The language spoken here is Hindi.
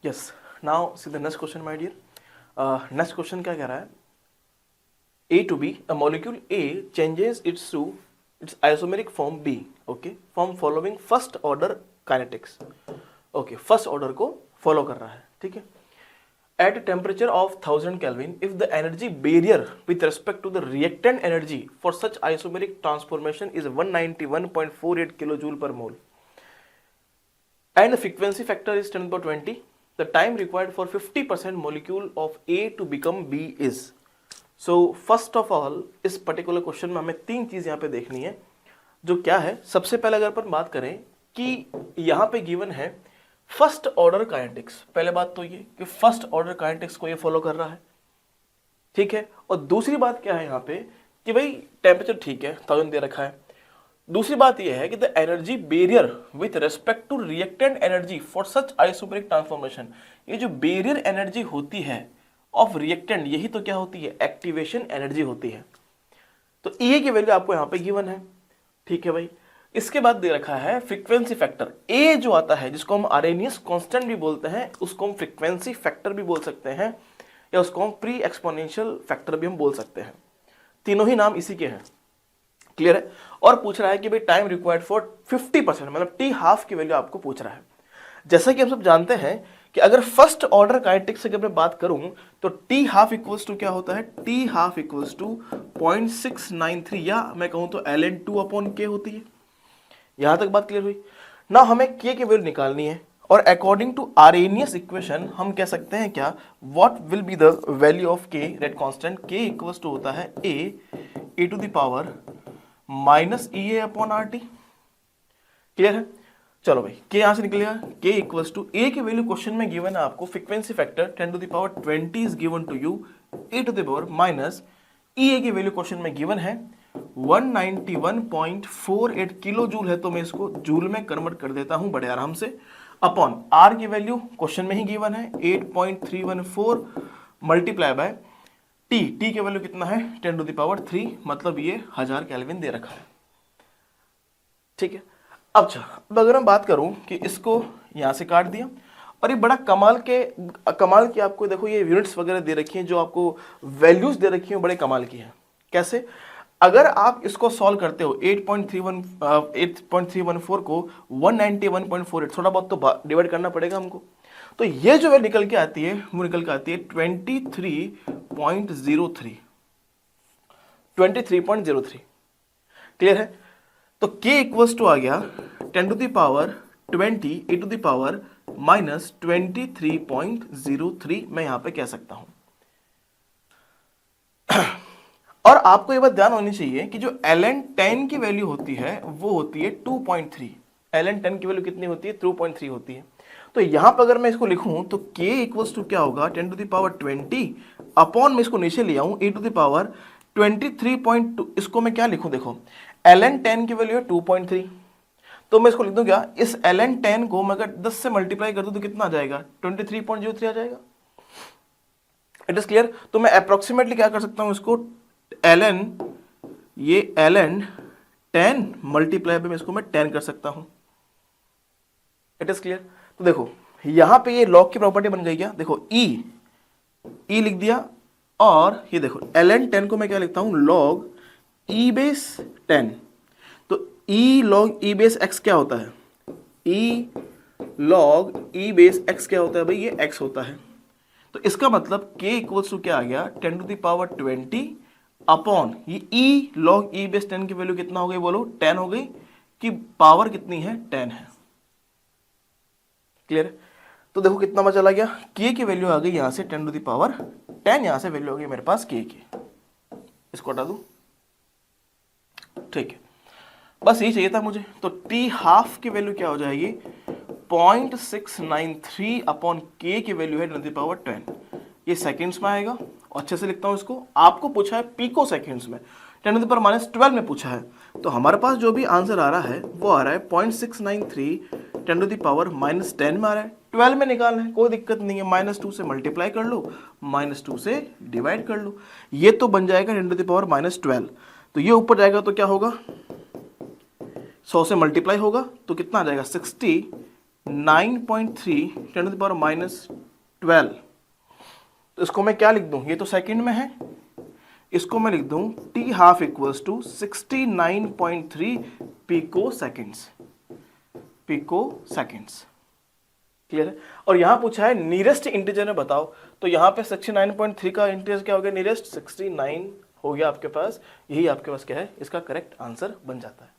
Yes, now see the next question my dear. Next question क्या कह रहा है? A to B, a molecule A changes its isomeric form B, okay, from following first order kinetics. Okay, first order को follow कर रहा है, ठीक है। At a temperature of 1000 Kelvin, if the energy barrier with respect to the reactant energy for such isomeric transformation is 191.48 kilojoule per mole, and the frequency factor is 10^20, the time required for 50% molecule of A to become B is. So first of all इस पर्टिकुलर क्वेश्चन में हमें तीन चीज यहाँ पे देखनी है, जो क्या है। सबसे पहले अगर अपन बात करें कि यहाँ पे गिवन है फर्स्ट ऑर्डर काइनेटिक्स, पहले बात तो ये कि फर्स्ट ऑर्डर काइनेटिक्स को ये फॉलो कर रहा है, ठीक है। और दूसरी बात क्या है यहाँ पे कि भाई टेम्परेचर ठीक है 1000 दे रखा है। दूसरी बात यह है कि the energy barrier with respect to reactant energy for such isomeric transformation, ये जो बैरियर एनर्जी होती है ऑफ रिएक्टेंट, यही तो क्या होती है? एक्टिवेशन एनर्जी होती है। तो ए की वैल्यू आपको यहां पे गिवन है, ठीक है भाई। इसके बाद दे रखा है फ्रीक्वेंसी फैक्टर। ए जो आता है जिसको हम आरेनियस कांस्टेंट भी बोलते हैं, उसको हम फ्रीक्वेंसी फैक्टर भी बोल सकते हैं, या उसको हम प्री एक्सपोनेंशियल फैक्टर भी हम बोल सकते हैं। तीनों ही नाम इसी के हैं, क्लियर है। और पूछ रहा है कि भाई टाइम रिक्वायर्ड फॉर 50%, मतलब टी हाफ की वैल्यू आपको पूछ रहा है। जैसा कि हम सब जानते हैं कि अगर फर्स्ट ऑर्डर काइनेटिक्स से मैं बात करूं तो टी हाफ इक्वल्स टू क्या होता है? टी हाफ इक्वल्स टू 0.693, या मैं कहूं तो ln2/k होती है। यहां तक बात क्लियर हुई ना? हमें k की वैल्यू निकालनी है, और अकॉर्डिंग टू आरेनियस इक्वेशन हम कह सकते हैं क्या, what will be the value of k, that constant k equals to होता है a to the power -EA/RT। Clear है? चलो भाई के यहां से निकल गया, के इक्वल्स टू ए की वैल्यू क्वेश्चन में गिवन है आपको, frequency factor 10⁻20 is given to you, A to the power minus E A की वैल्यू क्वेश्चन में गिवन है 191.48 किलो जूल है, तो मैं इसको जूल में कन्वर्ट कर देता हूं बड़े आराम से, अपॉन आर की वैल्यू क्वेश्चन में ही गिवन है 8.314 मल्टीप्लाई बाय टी, टी की वैल्यू कितना है 10⁻3, मतलब ये 1000 केल्विन दे रखा है, ठीक है। अच्छा, अब अगर मैं बात करूं कि इसको यहां से काट दिया, और ये बड़ा कमाल की आपको देखो ये यूनिट्स वगैरह दे रखी हैं, जो आपको वैल्यूज दे रखी हैं, बड़े कमाल की हैं। कैसे? अगर आप इसको सॉल्व करते हो 8.314 को 191.48, थोड़ा बहुत तो डिवाइड करना पड़ेगा हमको, तो ये जो वैल्यू निकल के आती है वो निकल के आती है 23.03। क्लियर है? तो k इक्वल्स टू आ गया 10⁻20 e टू द पावर -23.03, मैं यहां पे कह सकता हूं। और आपको ये बात ध्यान होनी चाहिए कि जो ln10 की वैल्यू होती है वो होती है 2.3। ln10 की वैल्यू कितनी होती है? 2.3 होती है। तो यहां पर अगर मैं इसको लिखूं तो k इक्वल्स टू क्या होगा 10⁻20 अपॉन, मैं इसको नीचे ले आऊं e टू द पावर 23.2, इसको मैं क्या लिखूं? देखो ln10 की वैल्यू है 2.3, तो मैं इसको लिख दूं क्या, इस ln10 को मैं अगर 10 से मल्टीप्लाई कर दूं तो कितना आ जाएगा? 23.03 आ जाएगा। It is clear? तो मैं अप्रोक्सीमेटली क्या कर सकता हूं इसको, ln10 मल्टीप्लाई पे इसको मैं 10 कर सकता हूं। It is clear? तो देखो यहां पे ये लॉग की प्रॉपर्टी बन गई क्या? देखो ई लिख दिया, और ये देखो ln10 को मैं क्या लिखता हूं, लॉग ई बेस 10। तो ई लॉग ई बेस एक्स क्या होता है? ई लॉग ई बेस एक्स क्या होता है भाई? ये एक्स होता है। तो इसका मतलब k इक्वल्स टू क्या आ गया 10⁻20 अपॉन ये ई लॉग ई बेस 10 की वैल्यू कितना हो गई बोलो? 10 हो गई, कि पावर कितनी है? 10 है। क्लियर? तो देखो कितना बचा चला गया, k की वैल्यू आ गई यहां से 10⁻10, यहां से वैल्यू हो गई मेरे पास k की, इसको हटा दूं, ठीक है। बस यही चाहिए था मुझे। तो टी हाफ की वैल्यू क्या हो जाएगी 0.693 अपॉन k की वैल्यू है 10⁻10, ये सेकंड्स में आएगा। और अच्छे से लिखता हूं इसको, आपको पूछा है पिको सेकंड्स में, 10⁻12 में पूछा है, तो हमारे पास जो भी आंसर आ रहा है वो आ रहा है 0.693 10⁻10 में आ रहा है। 12 में निकालना है, कोई दिक्कत नहीं है, -2 से मल्टीप्लाई कर लो, -2 से डिवाइड कर लो, ये तो बन जाएगा 10⁻12। तो ये ऊपर जाएगा तो क्या होगा, 100 से मल्टीप्लाई होगा तो कितना आ जाएगा 69.3 12। तो इसको मैं क्या लिख दूं, ये तो सेकंड में है, इसको मैं लिख दूं t half equals to 69.3 picoseconds, picoseconds. Clear है। और यहां पूछा है नियरेस्ट इंटीजर में बताओ, तो यहां पे 69.3 का इंटीजर क्या हो गया, नियरेस्ट 69 हो गया आपके पास, यही आपके पास क्या है, इसका करेक्ट आंसर बन जाता है।